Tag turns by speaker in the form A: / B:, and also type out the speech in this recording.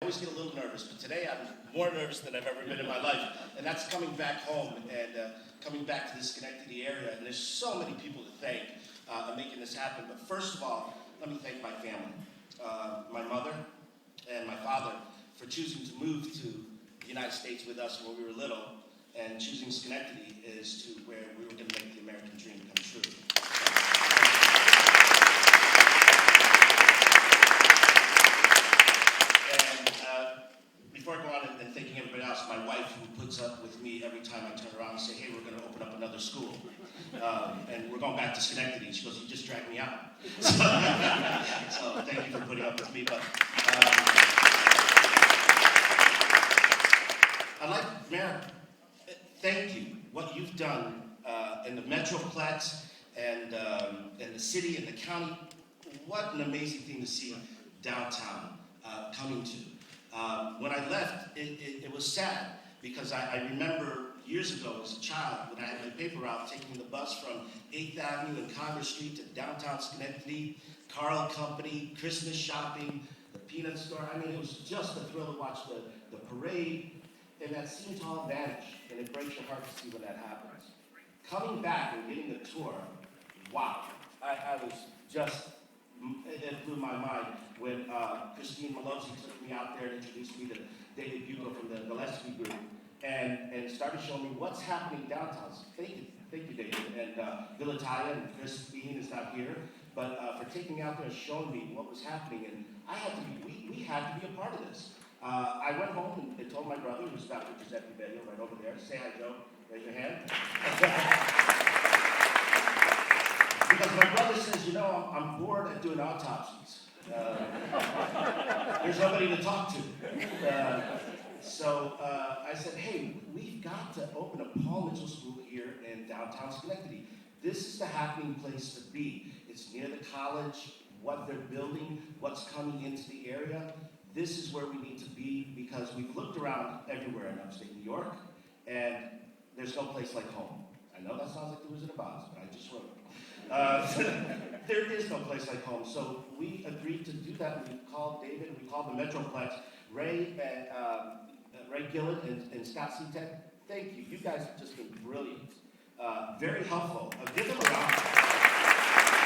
A: always get a little nervous, but today I'm more nervous than I've ever been in my life. And that's coming back home and coming back to the Schenectady area. And there's so many people to thank making this happen. But first of all, let me thank my family, my mother and my father, for choosing to move to the United States with us when we were little. And choosing Schenectady is to where we were going to make the American dream come true. Before I go on and thanking everybody else, my wife, who puts up with me every time I turn around and say, hey, we're going to open up another school. And we're going back to Schenectady. She goes, you just dragged me out. So thank you for putting up with me. But I'd like, Mayor, thank you. What you've done in the Metroplex and the city and the county, what an amazing thing to see downtown coming to. When I left, it was sad because I remember years ago as a child when I had my paper route taking the bus from 8th Avenue and Congress Street to downtown Schenectady, Carl Company, Christmas shopping, the peanut store. I mean, it was just a thrill to watch the parade, and that seemed to all vanish, and it breaks your heart to see when that happens. Coming back and getting the tour, wow, I was just, it blew my mind when Christine Malozzi took me out there and introduced me to David Bugle from the Gillespie Group and started showing me what's happening downtown. So thank you, David. And Villataya and Christine is not here, but for taking me out there and showing me what was happening. And we had to be a part of this. I went home and told my brother, who's Dr. Giuseppe Bello right over there, say hi, Joe, raise your hand. Because my brother says, you know, I'm bored at doing autopsies. There's nobody to talk to. So I said, hey, we've got to open a Paul Mitchell School here in downtown Schenectady. This is the happening place to be. It's near the college, what they're building, what's coming into the area. This is where we need to be because we've looked around everywhere in upstate New York, and there's no place like home. I know that sounds like the Wizard of Oz, but I just wrote it. There is no place like home, so we agreed to do that. We called David, we called the Metroplex, Ray Gillett and Scott Seatek. Thank you. You guys have just been brilliant. Very helpful. Give them a round.